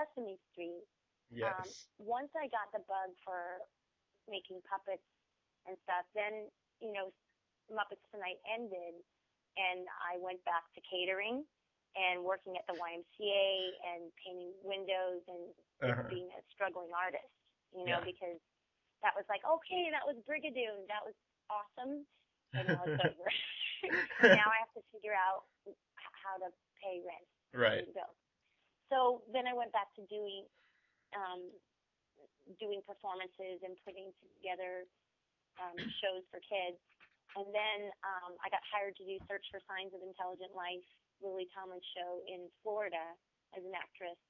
Sesame Street, Yes. once I got the bug for making puppets and stuff, then, Muppets Tonight ended, and I went back to catering and working at the YMCA and painting windows and just being a struggling artist, because that was like, okay, that was Brigadoon. That was awesome. And now it's over. Now I have to figure out how to pay rent. Right. So then I went back to doing performances and putting together shows for kids. And then I got hired to do Search for Signs of Intelligent Life, Lily Tomlin's show in Florida as an actress.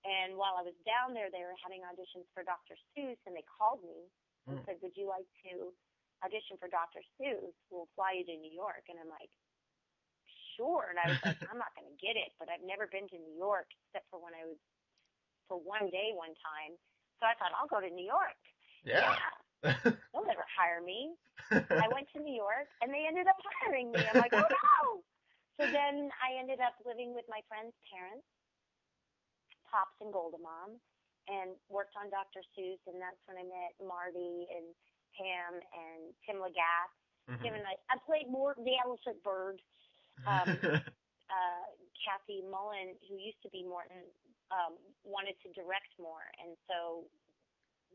And while I was down there, they were having auditions for Dr. Seuss, and they called me and said, would you like to audition for Dr. Seuss? We'll fly you to New York. And I'm like, sure. And I was like, I'm not going to get it, but I've never been to New York except for when I was for one day one time. So I thought, I'll go to New York. Yeah. They'll never hire me. I went to New York, and they ended up hiring me. I'm like, oh, no. So then I ended up living with my friend's parents, Pops and Golda Mom, and worked on Dr. Seuss, and that's when I met Marty and Pam and Tim Lagasse. Tim and I played more the Elephant Bird. Kathy Mullen, who used to be Morton, wanted to direct more, and so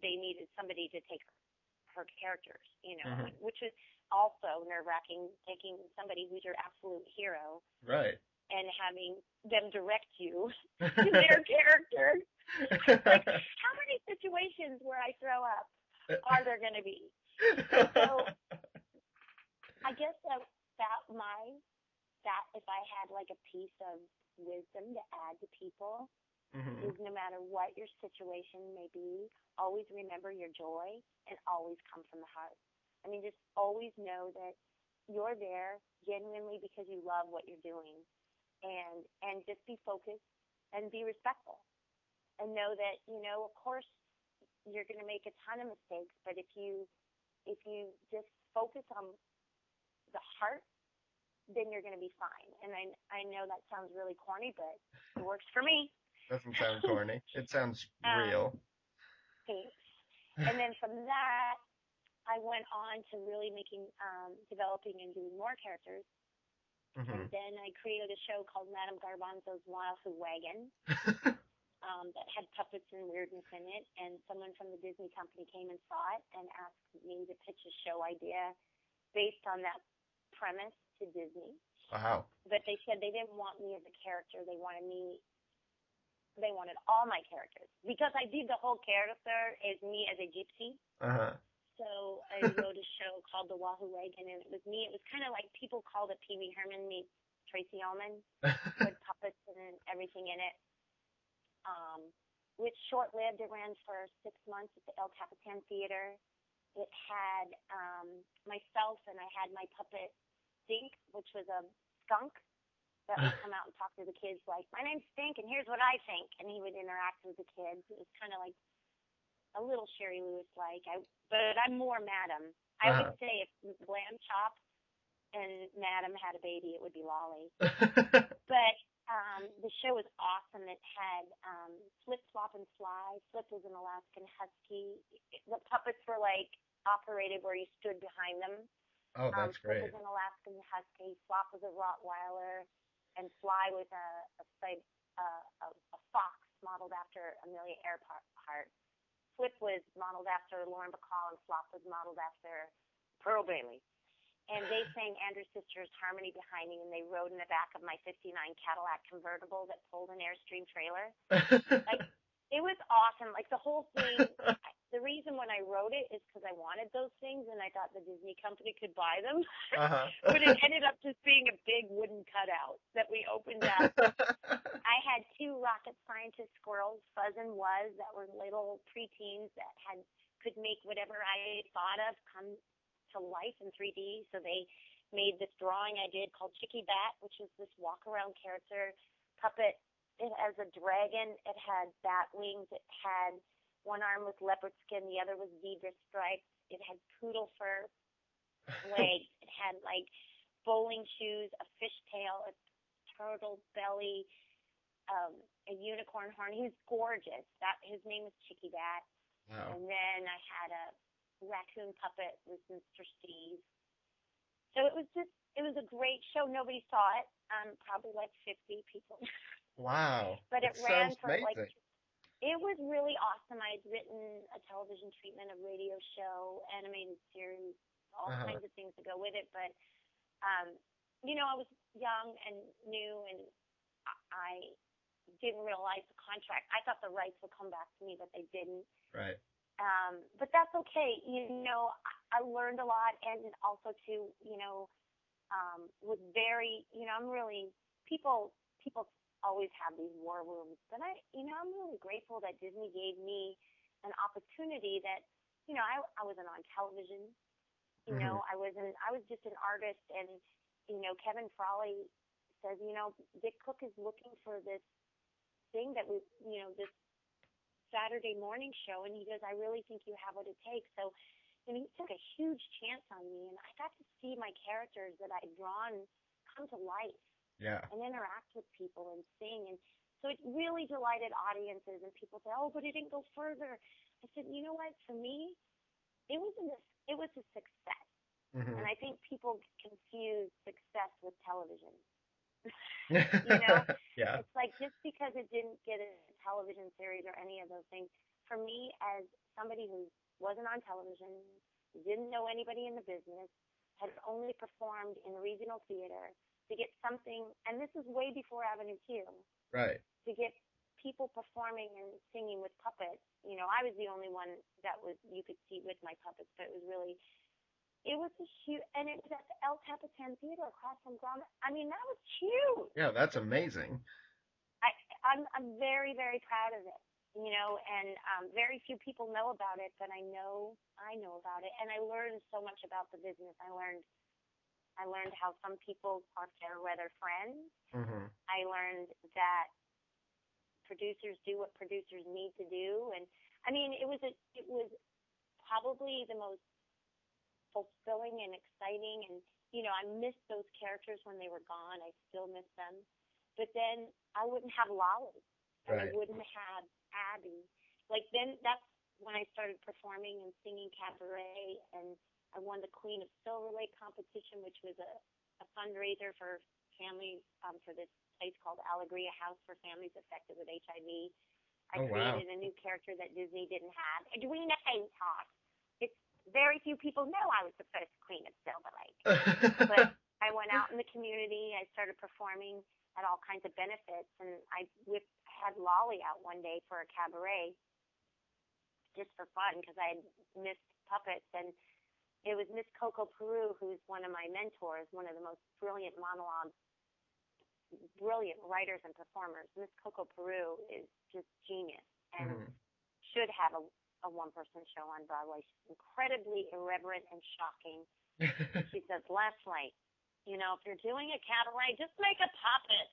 they needed somebody to take her characters, which was also nerve-wracking, taking somebody who's your absolute hero, right, and having them direct you to their character. Like, how many situations where I throw up are there going to be? So I guess that if I had like a piece of wisdom to add to people, is no matter what your situation may be, always remember your joy and always come from the heart. I mean, just always know that you're there genuinely because you love what you're doing, and just be focused and be respectful, and know that, of course, you're going to make a ton of mistakes, but if you just focus on the heart, then you're going to be fine. And I know that sounds really corny, but it works for me. Doesn't sound corny. It sounds real. Thanks. And then from that, I went on to really developing and doing more characters. And then I created a show called Madame Garbanzo's Wahoo Wagon that had puppets and weirdness in it. And someone from the Disney company came and saw it and asked me to pitch a show idea based on that premise to Disney. Wow. But they said they didn't want me as a character. They wanted all my characters. Because I did the whole character as me as a gypsy. So I wrote a show called The Wahoo Wagon, and it was me. It was kind of like people called it Pee Wee Herman meets Tracy Ullman, with puppets and everything in it. Which short-lived. It ran for 6 months at the El Capitan Theater. It had myself, and I had my puppet Stink, which was a skunk that would come out and talk to the kids like, my name's Stink, and here's what I think. And he would interact with the kids. It was kind of like a little Sherry Lewis-like. But I'm more Madam. I would say if Lamb Chop and Madam had a baby, it would be Lolly. But the show was awesome. It had Flip, Flop, and Fly. Flip was an Alaskan Husky. The puppets were like operated where you stood behind them. Oh, that's great. Flip was an Alaskan Husky. Flop was a Rottweiler, and Fly was a fox modeled after Amelia Earhart. Flip was modeled after Lauren Bacall, and Flop was modeled after Pearl Bailey. And they sang Andrew Sisters Harmony behind me, and they rode in the back of my 59 Cadillac convertible that pulled an Airstream trailer. Like, it was awesome. Like, the whole thing, the reason when I wrote it is because I wanted those things, and I thought the Disney company could buy them. But it ended up just being a big wooden cutout that we opened up. I had 2 rocket scientist squirrels, Fuzz and Wuzz, that were little preteens that could make whatever I thought of come to life in 3D. So they made this drawing I did called Chicky Bat, which is this walk-around character puppet. It has a dragon. It had bat wings. It had one arm with leopard skin. The other was zebra stripes. It had poodle fur legs. It had, like, bowling shoes, a fishtail, a turtle belly, a unicorn horn. He was gorgeous. His name was Chicky Bat. Wow. And then I had a raccoon puppet with Mr. Steve. So it was a great show. Nobody saw it. Probably like 50 people. Wow. But it ran for amazing. it was really awesome. I'd written a television treatment, a radio show, animated series, all kinds of things to go with it. But, I was young and new, and I didn't realize the contract. I thought the rights would come back to me, but they didn't. Right. But that's okay. I learned a lot, and also too, was very, I'm really, people always have these war rooms, but I'm really grateful that Disney gave me an opportunity that, I wasn't on television. I was just an artist, and, Kevin Frawley says, Dick Cook is looking for this thing that this Saturday morning show, and he goes, I really think you have what it takes. So, he took a huge chance on me, and I got to see my characters that I'd drawn come to life. Yeah. And interact with people and sing. And so it really delighted audiences, and people say, oh, but it didn't go further. I said, you know what? For me, it was a success. And I think people confuse success with television. Yeah. It's like just because it didn't get a television series or any of those things, for me as somebody who wasn't on television, didn't know anybody in the business, had only performed in regional theater, to get something, and this is way before Avenue Q. Right. To get people performing and singing with puppets. I was the only one that you could see with my puppets, but it was a huge, and it was at the El Capitan Theater across from Grand. That was huge. Yeah, that's amazing. I'm very, very proud of it. And very few people know about it, but I know about it, and I learned so much about the business. I learned how some people are fair weather friends. I learned that producers do what producers need to do, and it was probably the most fulfilling and exciting. And I missed those characters when they were gone. I still miss them, but then I wouldn't have Lolly, and I wouldn't have Abby. Then that's when I started performing and singing cabaret, and I won the Queen of Silver Lake competition, which was a fundraiser for families for this place called Alegria House for families affected with HIV. I created a new character that Disney didn't have. Edwina Haytalk. It's very few people know I was the first Queen of Silver Lake. But I went out in the community. I started performing at all kinds of benefits, and I had Lolly out one day for a cabaret just for fun because I had missed puppets, and it was Miss Coco Peru, who's one of my mentors, one of the most brilliant writers and performers. Miss Coco Peru is just genius and should have a one-person show on Broadway. She's incredibly irreverent and shocking. She says, Leslie, if you're doing a cabaret, just make a puppet.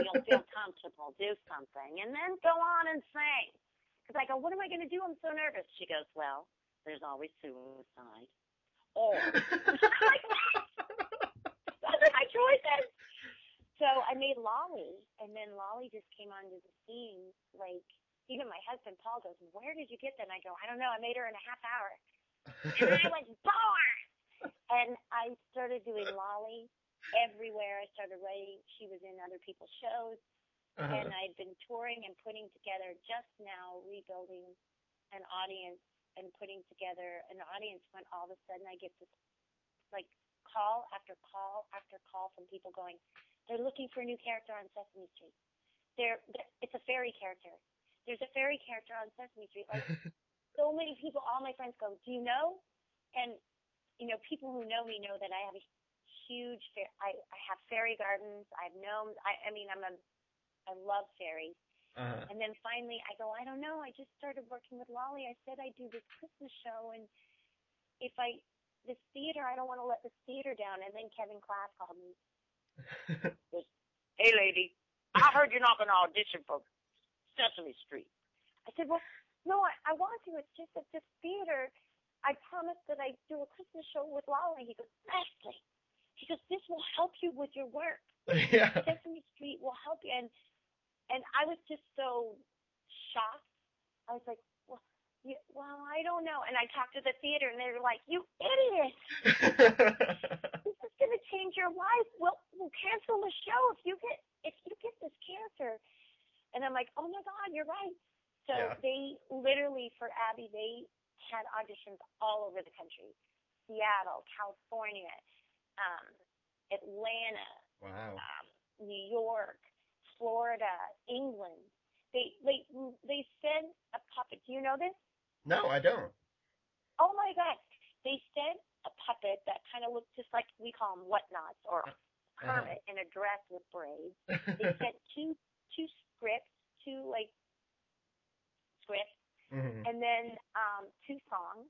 You'll feel comfortable. Do something. And then go on and sing. Because I go, what am I going to do? I'm so nervous. She goes, well, there's always suicide. Or, that's my choices. So I made Lolly, and then Lolly just came onto the scene. Even my husband, Paul, goes, where did you get that? And I go, I don't know. I made her in a half hour. And I was born. And I started doing Lolly everywhere. I started writing. She was in other people's shows. And I'd been touring and putting together, just now rebuilding an audience and putting together an audience when all of a sudden I get this call after call after call from people going, they're looking for a new character on Sesame Street. It's a fairy character. There's a fairy character on Sesame Street. So many people, all my friends go, do you know? And, people who know me know that I have a huge, I have fairy gardens. I have gnomes. I love fairies. And then finally I go, I don't know. I just started working with Lolly. I said I'd do this Christmas show, and this theater, I don't want to let this theater down. And then Kevin Class called me. Goes, hey, lady, I heard you're not going to audition for Sesame Street. I said, well, no, I want to. It's just that this theater, I promised that I'd do a Christmas show with Lolly. He goes, Leslie. He goes, this will help you with your work. Yeah. Sesame Street will help you. And I was just so shocked. I was like, well, I don't know. And I talked to the theater, and they were like, you idiot! This is going to change your life. We'll cancel the show if you get this character. And I'm like, oh, my God, you're right. So they literally, for Abby, they had auditions all over the country. Seattle, California, Atlanta, wow. New York, Florida, England. They sent a puppet. Do you know this? No, I don't. Oh my God! They sent a puppet that kind of looked just like we call them whatnots or Kermit in a dress with braids. They sent two scripts, and then 2 songs.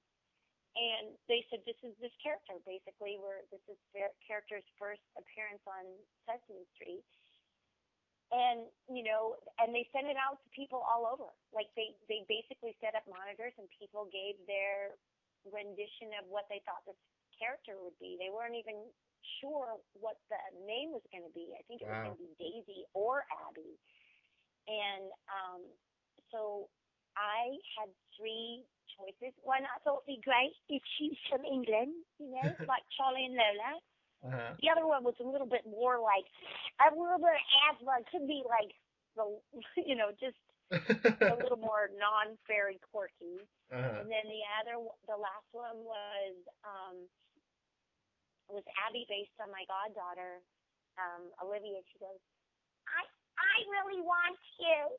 And they said, this is this character. Basically, this is their character's first appearance on Sesame Street. And, and they sent it out to people all over. Like, they basically set up monitors, and people gave their rendition of what they thought this character would be. They weren't even sure what the name was going to be. I think it was going to be Daisy or Abby. And so I had 3 choices. One I thought would be great if she's from England, like Charlie and Lola. The other one was a little bit more like a little bit of asthma. It could be like just a little more non-fairy quirky. And then the last one was Abby, based on my goddaughter, Olivia. She goes, I really want you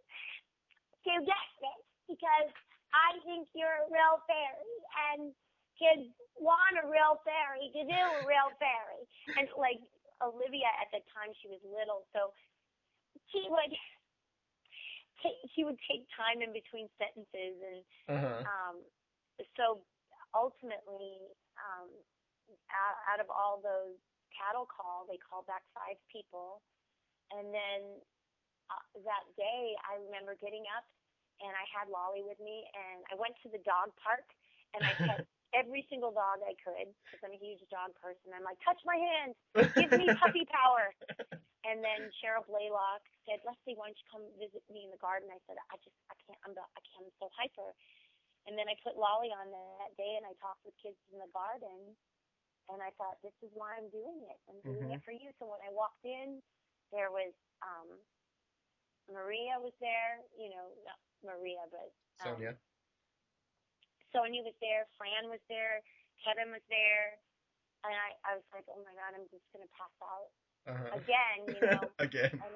to get this because I think you're a real fairy, and kids want a real fairy to do a real fairy. And like Olivia at the time, she was little, so she would take time in between sentences, and so ultimately, out of all those cattle call, they called back 5 people, and then that day I remember getting up, and I had Lolly with me, and I went to the dog park, and I pet every single dog I could, because I'm a huge dog person. I'm like, touch my hand, give me puppy power. And then Cheryl Blaylock said, Leslie, why don't you come visit me in the garden? I said, I can't, I'm so hyper. And then I put Lolly on that day, and I talked with kids in the garden, and I thought, this is why I'm doing it. I'm doing it for you. So when I walked in, there was Maria was there, not Maria, but Sonia. Sonia was there, Fran was there, Kevin was there, and I was like, oh my God, I'm just gonna pass out again, Again. And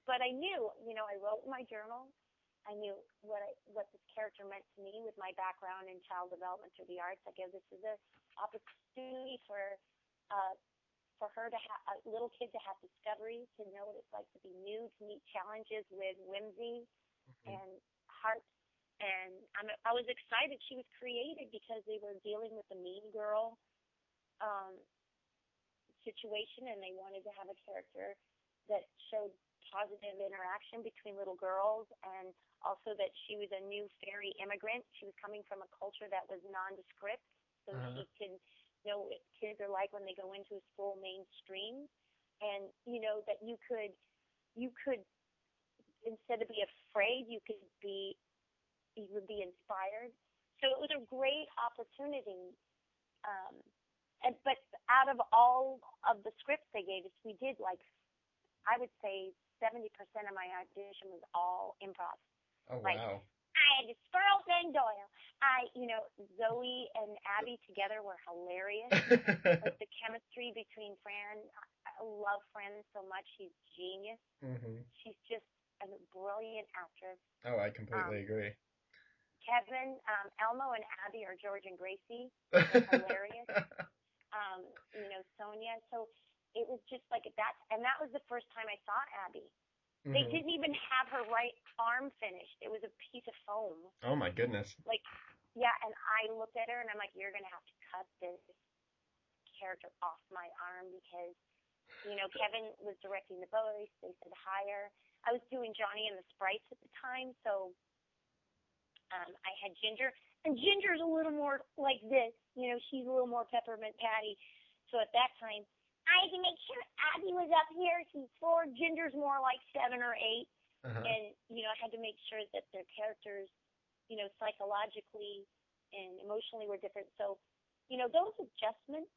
but I knew, I wrote in my journal. I knew what this character meant to me with my background in child development through the arts. I go, this is an opportunity for her to have a little kid to have discovery, to know what it's like to be new, to meet challenges with whimsy and heart. And I was excited she was created because they were dealing with the mean girl situation, and they wanted to have a character that showed positive interaction between little girls, and also that she was a new fairy immigrant. She was coming from a culture that was nondescript, so she could know what kids are like when they go into a school mainstream, and that you could instead of be afraid, you would be inspired. So it was a great opportunity. But out of all of the scripts they gave us, we did I would say 70% of my audition was all improv. Oh, wow. I had to Squirrel and Doyle. Zoe and Abby together were hilarious. The chemistry between Fran, I love Fran so much. She's genius. She's just a brilliant actress. Oh, I completely agree. Kevin, Elmo and Abby are George and Gracie. They're hilarious. Sonia. So it was just like that. And that was the first time I saw Abby. They didn't even have her right arm finished. It was a piece of foam. Oh, my goodness. And I looked at her, and I'm like, you're going to have to cut this character off my arm because, Kevin was directing the voice. They said hire. I was doing Johnny and the Sprites at the time, so I had Ginger. And Ginger's a little more like this. She's a little more Peppermint Patty. So at that time, I had to make sure Abby was up here. She's 4. Ginger's more like 7 or 8. And, I had to make sure that their characters, psychologically and emotionally were different. So, those adjustments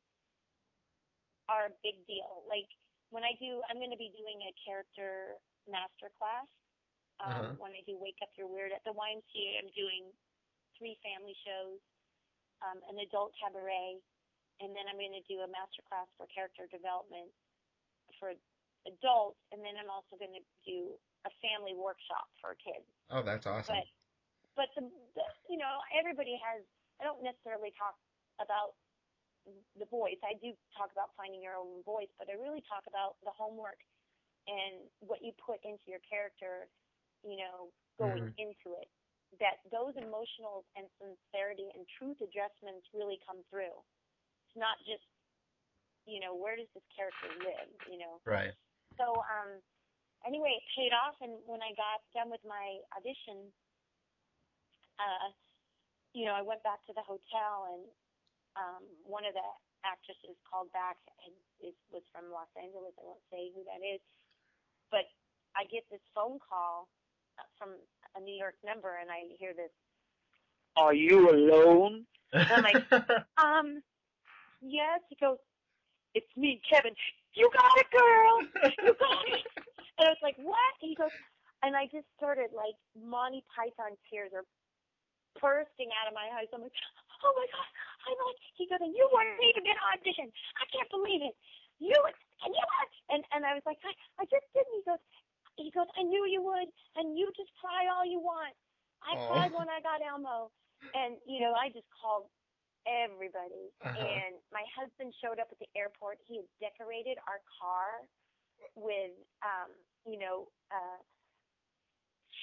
are a big deal. Like, I'm going to be doing a character masterclass. When I do Wake Up You're Weird at the YMCA, I'm doing 3 family shows, an adult cabaret, and then I'm going to do a masterclass for character development for adults, and then I'm also going to do a family workshop for kids. Oh, that's awesome. But everybody has, I don't necessarily talk about the voice. I do talk about finding your own voice, but I really talk about the homework and what you put into your character, going into it. That those emotional and sincerity and truth adjustments really come through. It's not just, where does this character live, Right. So, anyway, it paid off, and when I got done with my audition, I went back to the hotel, and one of the actresses called back and was from Los Angeles. I won't say who that is, but I get this phone call from a New York number, and I hear this, "Are you alone?" And I'm like, yes. He goes, "It's me, Kevin." "You got it, girl. You got it." And I was like, "What?" He goes, and I just started like Monty Python tears are bursting out of my eyes. I'm like, "Oh my God." He goes, "And you weren't even in audition. I can't believe it. And I was like, I just didn't. He goes, "I knew you would, and you just cry all you want." I cried when I got Elmo. And, I just called everybody. And my husband showed up at the airport. He had decorated our car with,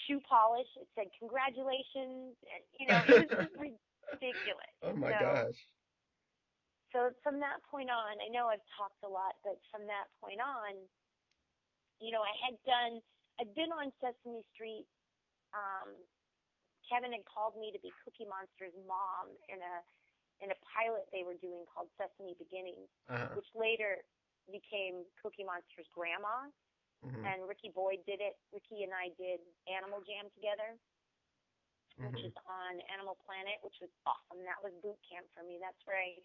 shoe polish. It said, "Congratulations." And, it was just ridiculous. Oh, my gosh. So from that point on, I know I've talked a lot, but from that point on, I'd been on Sesame Street. Kevin had called me to be Cookie Monster's mom in a pilot they were doing called Sesame Beginnings, which later became Cookie Monster's grandma. And Ricky Boyd did it. Ricky and I did Animal Jam together, which is on Animal Planet, which was awesome. That was boot camp for me. That's where I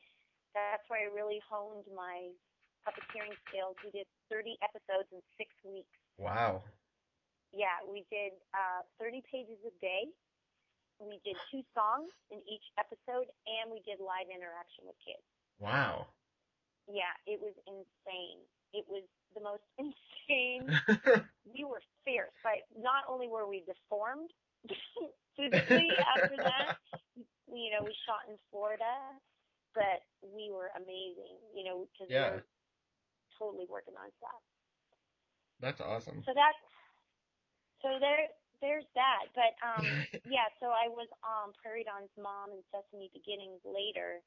really honed my puppeteering skills. We did 30 episodes in 6 weeks. Wow. Yeah, we did 30 pages a day. We did 2 songs in each episode, and we did live interaction with kids. Wow. Yeah, it was insane. It was the most insane. We were fierce. But not only were we deformed physically after that, we shot in Florida, but we were amazing, because we were totally working on stuff. That's awesome. So there's that. But so I was Prairie Dawn's mom in Sesame Beginnings later,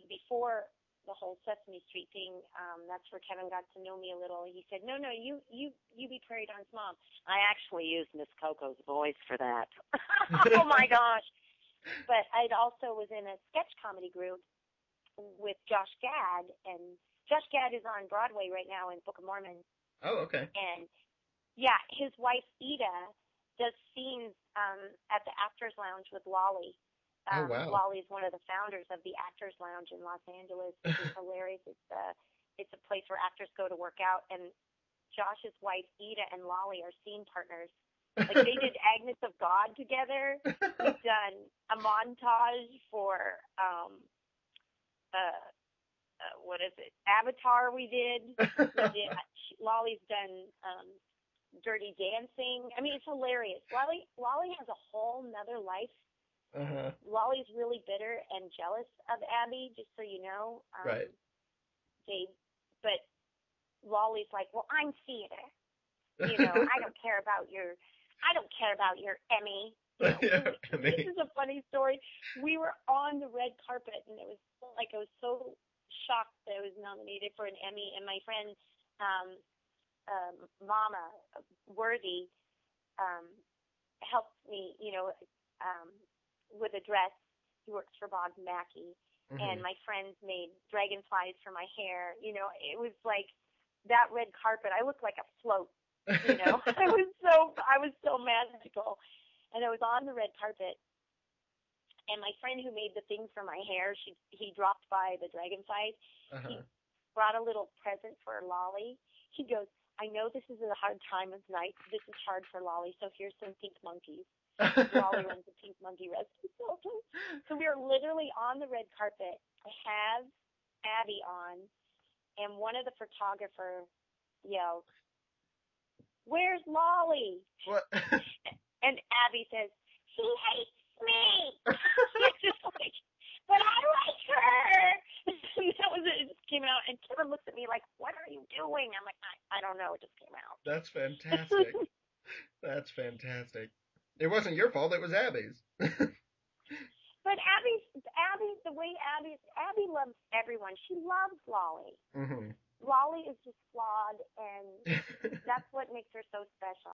before the whole Sesame Street thing. That's where Kevin got to know me a little. He said, "No, you be Prairie Dawn's mom." I actually used Miss Coco's voice for that. Oh my gosh! But I also was in a sketch comedy group with Josh Gad, and Josh Gad is on Broadway right now in Book of Mormon. Oh, okay. And yeah, his wife Ida does scenes at the Actors Lounge with Lolly. Oh, wow. Lolly is one of the founders of the Actors Lounge in Los Angeles. It's hilarious. It's a place where actors go to work out, and Josh's wife Ida and Lolly are scene partners. Like they did Agnes of God together. We've done a montage for what is it? Avatar. We did. Lolly's done Dirty Dancing. I mean, it's hilarious. Lolly has a whole nother life. Lolly's really bitter and jealous of Abby, just so you know. Right. But Lolly's like, "Well, I'm theater. I don't care about your Emmy." This is a funny story. We were on the red carpet, and it was like I was so shocked that I was nominated for an Emmy, and my friend Mama Worthy helped me, with a dress. He works for Bob Mackey, and my friends made dragonflies for my hair. It was like that red carpet. I looked like a float. You know, I was so magical. And I was on the red carpet, and my friend who made the things for my hair, he dropped by the Dragonflies. He brought a little present for Lolly. He goes, I know this is a hard time of night. This is hard for Lolly, so here's some pink monkeys. Lolly runs the Pink Monkey Rescue Shelter. So we are literally on the red carpet. I have Abby on, and one of the photographers yells, "Where's Lolly?" What? And Abby says, "She hates me." It's just like, but I like her. And that was it. It just came out, and Kevin looks at me like, "What are you doing?" I'm like, I don't know. It just came out. That's fantastic. That's fantastic. It wasn't your fault. It was Abby's. But Abby, the way Abby loves everyone. She loves Lolly. Mm-hmm. Lolly is just flawed, and that's what makes her so special.